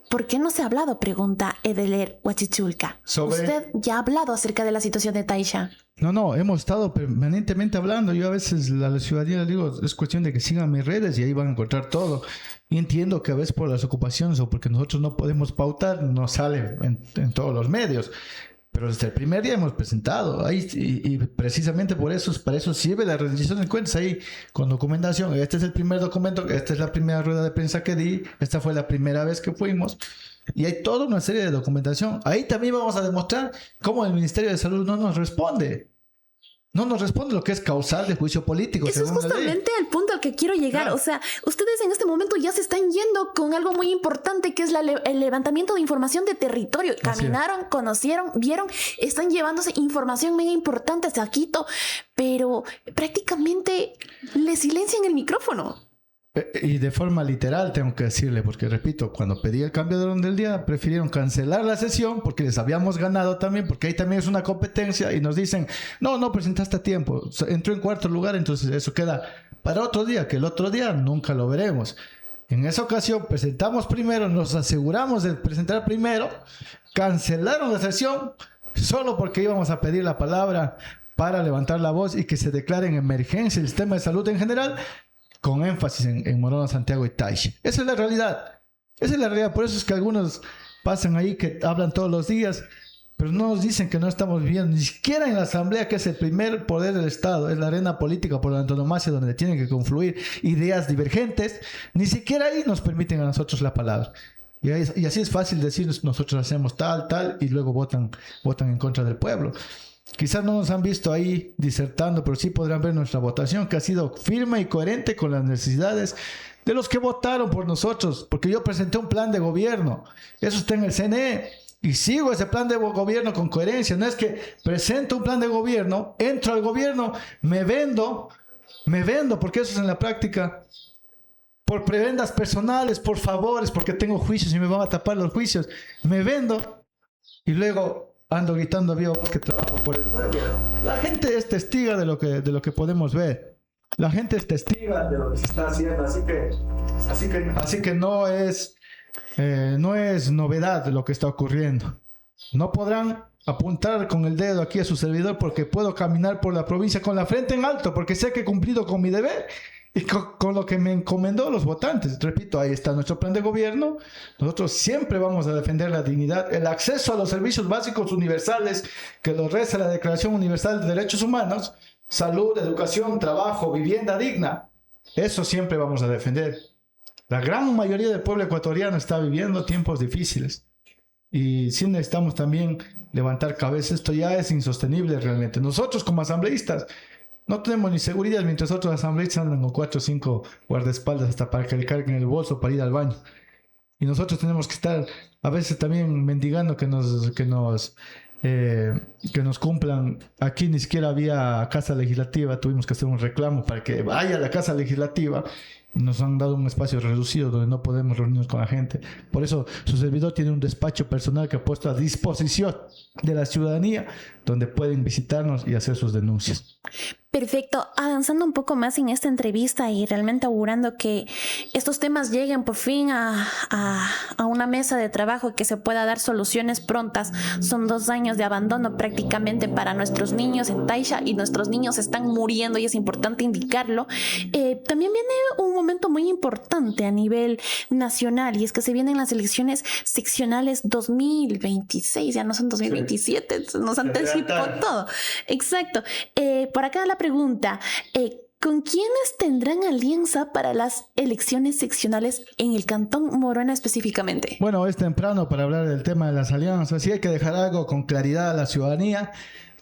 S3: ¿por qué no se ha hablado? Pregunta Edler Huachichulca. ¿Usted ya ha hablado acerca de la situación de Taisha?
S2: No, hemos estado permanentemente hablando. Yo a veces a la ciudadanía les digo, es cuestión de que sigan mis redes y ahí van a encontrar todo. Y entiendo que a veces por las ocupaciones o porque nosotros no podemos pautar, no sale en todos los medios. Pero desde el primer día hemos presentado ahí y precisamente para eso sirve la rendición de cuentas ahí con documentación. Este es el primer documento, esta es la primera rueda de prensa que di, esta fue la primera vez que fuimos. Y hay toda una serie de documentación. Ahí también vamos a demostrar cómo el Ministerio de Salud no nos responde. No nos responde lo que es causal de juicio político.
S3: Eso es justamente el punto al que quiero llegar. Claro. O sea, ustedes en este momento ya se están yendo con algo muy importante, que es el levantamiento de información de territorio. Caminaron, conocieron, vieron, están llevándose información mega importante hasta Quito, pero prácticamente le silencian el micrófono.
S2: Y de forma literal tengo que decirle, porque repito, cuando pedí el cambio de orden del día, prefirieron cancelar la sesión porque les habíamos ganado también, porque ahí también es una competencia y nos dicen, no presentaste a tiempo, entró en cuarto lugar, entonces eso queda para otro día, que el otro día nunca lo veremos. En esa ocasión presentamos primero, nos aseguramos de presentar primero, cancelaron la sesión solo porque íbamos a pedir la palabra para levantar la voz y que se declare en emergencia el sistema de salud en general, con énfasis en Morona, Santiago y Taisha. Esa es la realidad. Esa es la realidad. Por eso es que algunos pasan ahí que hablan todos los días, pero no nos dicen que no estamos viviendo, ni siquiera en la Asamblea, que es el primer poder del Estado, es la arena política por la antonomasia donde tienen que confluir ideas divergentes, ni siquiera ahí nos permiten a nosotros la palabra. Y así es fácil decir, nosotros hacemos tal, y luego votan en contra del pueblo. Quizás no nos han visto ahí disertando, pero sí podrán ver nuestra votación, que ha sido firme y coherente con las necesidades de los que votaron por nosotros, porque yo presenté un plan de gobierno. Eso está en el CNE. Y sigo ese plan de gobierno con coherencia. No es que presento un plan de gobierno, entro al gobierno, me vendo, porque eso es en la práctica, por prebendas personales, por favores, porque tengo juicios y me van a tapar los juicios. Me vendo y luego ando gritando vivo porque trabajo por el pueblo. La gente es testiga de lo que podemos ver. La gente es testiga de lo que se está haciendo. Así que no es novedad lo que está ocurriendo. No podrán apuntar con el dedo aquí a su servidor porque puedo caminar por la provincia con la frente en alto porque sé que he cumplido con mi deber y con lo que me encomendó los votantes. Repito, ahí está nuestro plan de gobierno. Nosotros siempre vamos a defender la dignidad, el acceso a los servicios básicos universales que lo reza la Declaración Universal de Derechos Humanos: salud, educación, trabajo, vivienda digna. Eso siempre vamos a defender. La gran mayoría del pueblo ecuatoriano está viviendo tiempos difíciles y sí necesitamos también levantar cabeza. Esto ya es insostenible realmente. Nosotros como asambleístas no tenemos ni seguridad mientras otros asambleístas andan con 4 o 5 guardaespaldas hasta para que le carguen el bolso para ir al baño. Y nosotros tenemos que estar a veces también mendigando que nos cumplan. Aquí ni siquiera había casa legislativa, tuvimos que hacer un reclamo para que vaya a la casa legislativa. Nos han dado un espacio reducido donde no podemos reunirnos con la gente. Por eso su servidor tiene un despacho personal que ha puesto a disposición de la ciudadanía, donde pueden visitarnos y hacer sus denuncias.
S3: Perfecto. Avanzando un poco más en esta entrevista y realmente augurando que estos temas lleguen por fin a una mesa de trabajo y que se pueda dar soluciones prontas. Son 2 años de abandono prácticamente para nuestros niños en Taisha y nuestros niños están muriendo y es importante indicarlo. También viene un momento muy importante a nivel nacional y es que se vienen las elecciones seccionales 2026, ya no son 2027, sí. Nos anticipó todo. Exacto. Por acá la pregunta, ¿con quiénes tendrán alianza para las elecciones seccionales en el Cantón Moruena específicamente?
S2: Bueno, es temprano para hablar del tema de las alianzas, sí hay que dejar algo con claridad a la ciudadanía.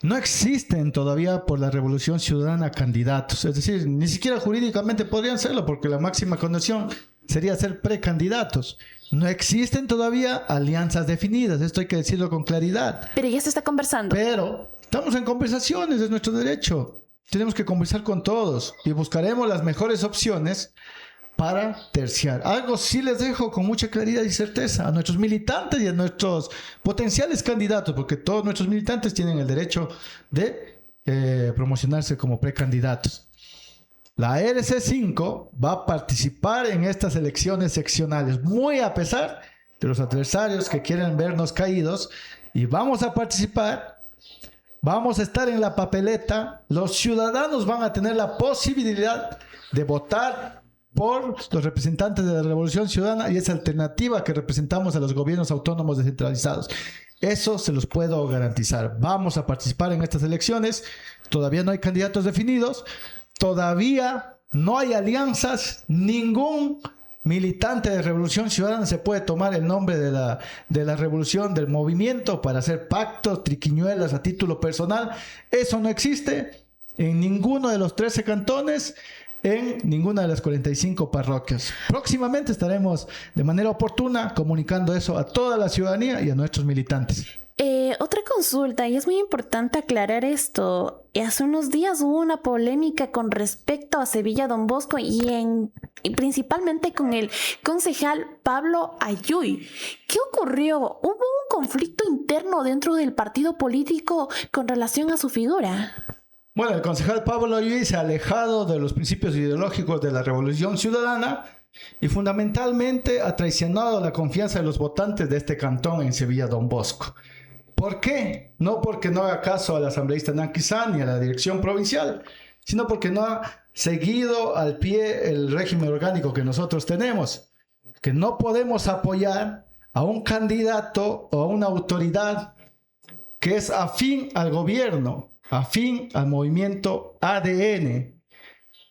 S2: No existen todavía por la Revolución Ciudadana candidatos, es decir, ni siquiera jurídicamente podrían serlo porque la máxima condición sería ser precandidatos. No existen todavía alianzas definidas, esto hay que decirlo con claridad.
S3: Pero ya se está conversando.
S2: Pero estamos en conversaciones, es nuestro derecho. Tenemos que conversar con todos y buscaremos las mejores opciones para terciar. Algo sí les dejo con mucha claridad y certeza a nuestros militantes y a nuestros potenciales candidatos, porque todos nuestros militantes tienen el derecho de promocionarse como precandidatos. La RC5 va a participar en estas elecciones seccionales, muy a pesar de los adversarios que quieren vernos caídos, y vamos a participar. Vamos a estar en la papeleta. Los ciudadanos van a tener la posibilidad de votar por los representantes de la Revolución Ciudadana y esa alternativa que representamos a los gobiernos autónomos descentralizados. Eso se los puedo garantizar. Vamos a participar en estas elecciones. Todavía no hay candidatos definidos. Todavía no hay alianzas. Ningún militante de Revolución Ciudadana se puede tomar el nombre de la revolución, del movimiento, para hacer pactos, triquiñuelas a título personal. Eso no existe en ninguno de los 13 cantones, en ninguna de las 45 parroquias. Próximamente estaremos de manera oportuna comunicando eso a toda la ciudadanía y a nuestros militantes.
S3: Otra consulta, y es muy importante aclarar esto. Hace unos días hubo una polémica con respecto a Sevilla Don Bosco y principalmente con el concejal Pablo Ayuy. ¿Qué ocurrió? ¿Hubo un conflicto interno dentro del partido político con relación a su figura?
S2: Bueno, el concejal Pablo Ayuy se ha alejado de los principios ideológicos de la Revolución Ciudadana y fundamentalmente ha traicionado la confianza de los votantes de este cantón en Sevilla Don Bosco. ¿Por qué? No porque no haga caso al asambleísta Nanquizán ni a la dirección provincial, sino porque no ha seguido al pie el régimen orgánico que nosotros tenemos, que no podemos apoyar a un candidato o a una autoridad que es afín al gobierno, afín al movimiento ADN,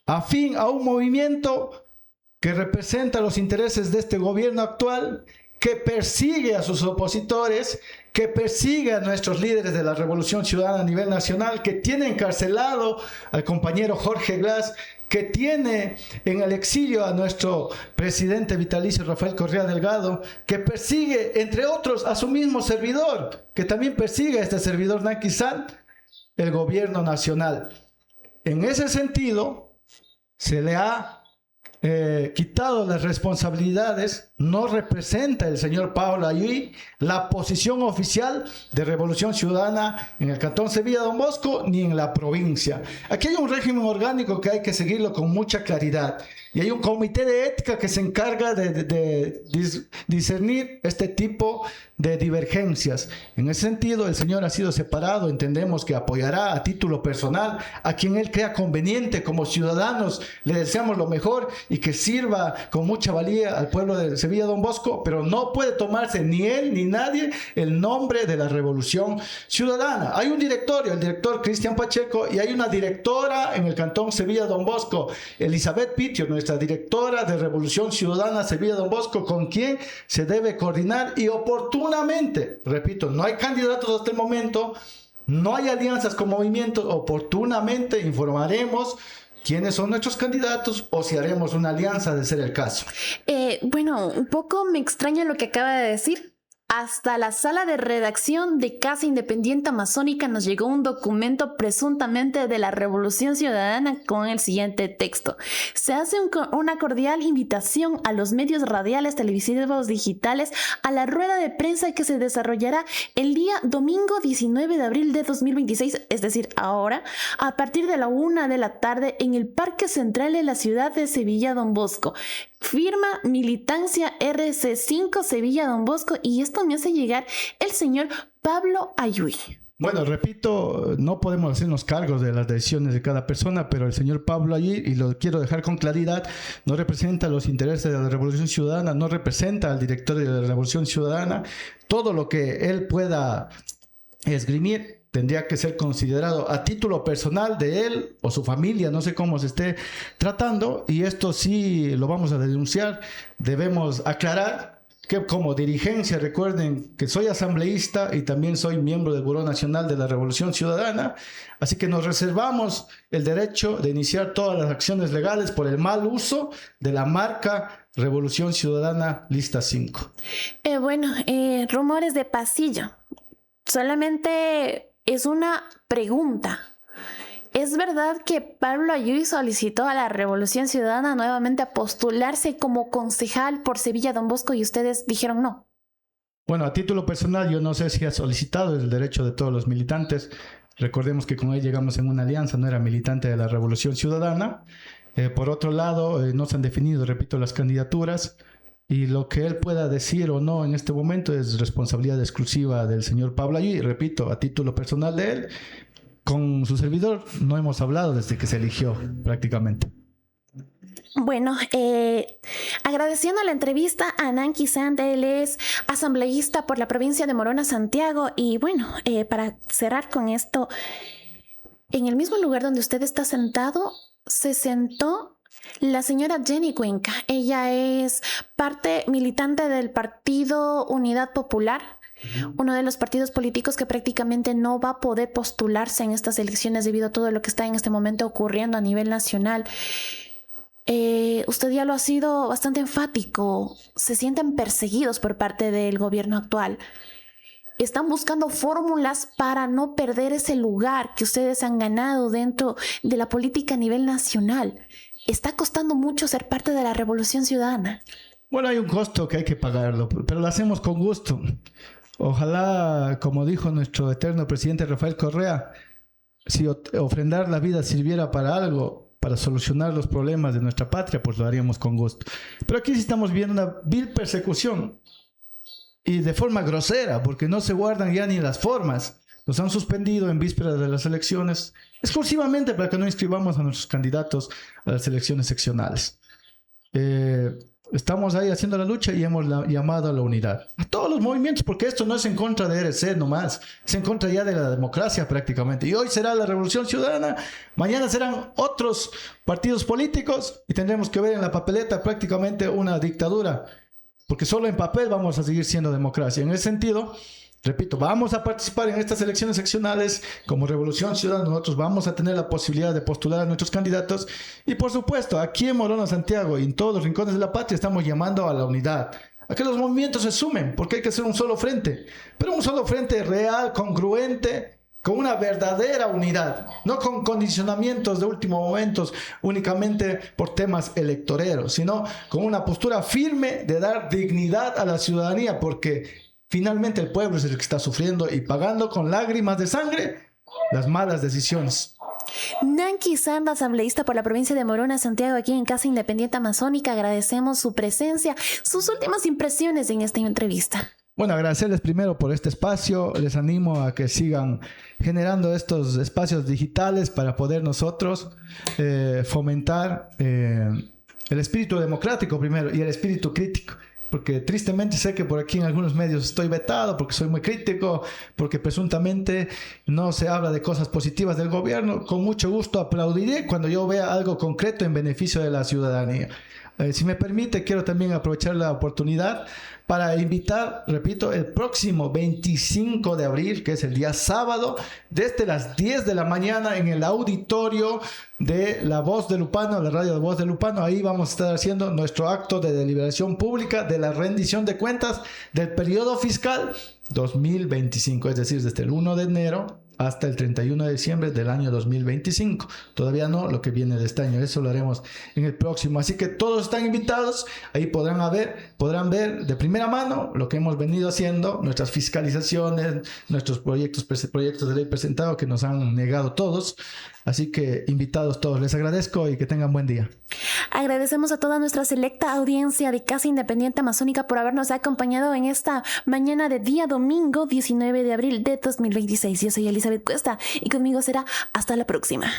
S2: afín a un movimiento que representa los intereses de este gobierno actual que persigue a sus opositores, que persigue a nuestros líderes de la Revolución Ciudadana a nivel nacional, que tiene encarcelado al compañero Jorge Glass, que tiene en el exilio a nuestro presidente vitalicio Rafael Correa Delgado, que persigue, entre otros, a su mismo servidor, que también persigue a este servidor Naki San, el gobierno nacional. En ese sentido, se le ha quitado las responsabilidades. No representa el señor Pablo Ayui la posición oficial de Revolución Ciudadana en el Cantón Sevilla Don Bosco ni en la provincia. Aquí hay un régimen orgánico que hay que seguirlo con mucha claridad, y hay un comité de ética que se encarga de discernir este tipo de divergencias. En ese sentido, el señor ha sido separado. Entendemos que apoyará a título personal a quien él crea conveniente. Como ciudadanos le deseamos lo mejor y que sirva con mucha valía al pueblo de Sevilla Don Bosco, pero no puede tomarse ni él ni nadie el nombre de la Revolución Ciudadana. Hay un directorio, el director Cristian Pacheco, y hay una directora en el Cantón Sevilla Don Bosco, Elizabeth Pitio, nuestra directora de Revolución Ciudadana Sevilla Don Bosco, con quien se debe coordinar y oportunamente, repito, no hay candidatos hasta el momento, no hay alianzas con movimientos, oportunamente informaremos quiénes son nuestros candidatos o si haremos una alianza de ser el caso.
S3: Bueno, un poco me extraña lo que acaba de decir. Hasta la sala de redacción de Casa Independiente Amazónica nos llegó un documento presuntamente de la Revolución Ciudadana con el siguiente texto. Se hace una cordial invitación a los medios radiales, televisivos, digitales a la rueda de prensa que se desarrollará el día domingo 19 de abril de 2026, es decir, ahora, a partir de la 1 de la tarde en el Parque Central de la ciudad de Sevilla Don Bosco. Firma Militancia RC5 Sevilla Don Bosco, y esto me hace llegar el señor Pablo Ayui.
S2: Bueno, repito, no podemos hacernos cargos de las decisiones de cada persona, pero el señor Pablo Ayui, y lo quiero dejar con claridad, no representa los intereses de la Revolución Ciudadana, no representa al director de la Revolución Ciudadana. Todo lo que él pueda esgrimir tendría que ser considerado a título personal de él o su familia, no sé cómo se esté tratando, y esto sí lo vamos a denunciar. Debemos aclarar que como dirigencia, recuerden que soy asambleísta y también soy miembro del Buró Nacional de la Revolución Ciudadana, así que nos reservamos el derecho de iniciar todas las acciones legales por el mal uso de la marca Revolución Ciudadana Lista 5.
S3: Rumores de pasillo. Solamente es una pregunta. ¿Es verdad que Pablo Ayui solicitó a la Revolución Ciudadana nuevamente a postularse como concejal por Sevilla Don Bosco y ustedes dijeron no?
S2: Bueno, a título personal yo no sé si ha solicitado, es el derecho de todos los militantes. Recordemos que con él llegamos en una alianza, no era militante de la Revolución Ciudadana. Por otro lado, no se han definido, repito, las candidaturas. Y lo que él pueda decir o no en este momento es responsabilidad exclusiva del señor Pablo Ayui. Repito, a título personal de él, con su servidor no hemos hablado desde que se eligió prácticamente.
S3: Bueno, agradeciendo la entrevista a Naki San, él es asambleísta por la provincia de Morona, Santiago. Y bueno, para cerrar con esto, en el mismo lugar donde usted está sentado, se sentó la señora Jenny Cuenca. Ella es parte militante del Partido Unidad Popular, uno de los partidos políticos que prácticamente no va a poder postularse en estas elecciones debido a todo lo que está en este momento ocurriendo a nivel nacional. Usted ya lo ha sido bastante enfático. Se sienten perseguidos por parte del gobierno actual. Están buscando fórmulas para no perder ese lugar que ustedes han ganado dentro de la política a nivel nacional. Está costando mucho ser parte de la Revolución Ciudadana.
S2: Bueno, hay un costo que hay que pagarlo, pero lo hacemos con gusto. Ojalá, como dijo nuestro eterno presidente Rafael Correa, si ofrendar la vida sirviera para algo, para solucionar los problemas de nuestra patria, pues lo haríamos con gusto. Pero aquí sí estamos viendo una vil persecución, y de forma grosera, porque no se guardan ya ni las formas. Nos han suspendido en vísperas de las elecciones exclusivamente para que no inscribamos a nuestros candidatos a las elecciones seccionales. Estamos ahí haciendo la lucha y hemos llamado a la unidad. A todos los movimientos, porque esto no es en contra de RC nomás, es en contra ya de la democracia prácticamente. Y hoy será la Revolución Ciudadana, mañana serán otros partidos políticos y tendremos que ver en la papeleta prácticamente una dictadura. porque solo en papel vamos a seguir siendo democracia. En ese sentido, repito, vamos a participar en estas elecciones seccionales como Revolución Ciudadana. Nosotros vamos a tener la posibilidad de postular a nuestros candidatos y, por supuesto, aquí en Morona, Santiago y en todos los rincones de la patria estamos llamando a la unidad, a que los movimientos se sumen, porque hay que hacer un solo frente, pero un solo frente real, congruente, con una verdadera unidad, no con condicionamientos de último momento únicamente por temas electoreros, sino con una postura firme de dar dignidad a la ciudadanía, porque finalmente el pueblo es el que está sufriendo y pagando con lágrimas de sangre las malas decisiones.
S3: Nancy Sanda, asambleísta por la provincia de Morona, Santiago, aquí en Casa Independiente Amazónica, agradecemos su presencia, sus últimas impresiones en esta entrevista.
S2: Bueno, agradecerles primero por este espacio, les animo a que sigan generando estos espacios digitales para poder nosotros fomentar el espíritu democrático primero y el espíritu crítico. Porque tristemente sé que por aquí en algunos medios estoy vetado porque soy muy crítico, porque presuntamente no se habla de cosas positivas del gobierno. Con mucho gusto aplaudiré cuando yo vea algo concreto en beneficio de la ciudadanía. Si me permite, quiero también aprovechar la oportunidad para invitar, repito, el próximo 25 de abril, que es el día sábado, desde las 10 de la mañana en el auditorio de La Voz de Lupano, la radio de Voz de Lupano. Ahí vamos a estar haciendo nuestro acto de deliberación pública de la rendición de cuentas del periodo fiscal 2025, es decir, desde el 1 de enero hasta el 31 de diciembre del año 2025. Todavía no lo que viene de este año, eso lo haremos en el próximo. Así que todos están invitados, ahí podrán ver de primera mano lo que hemos venido haciendo, nuestras fiscalizaciones, nuestros proyectos de ley presentados que nos han negado todos. Así que invitados todos, les agradezco y que tengan buen día.
S3: Agradecemos a toda nuestra selecta audiencia de Casa Independiente Amazónica por habernos acompañado en esta mañana de día domingo 19 de abril de 2026. Yo soy Elizabeth Cuesta y conmigo será hasta la próxima.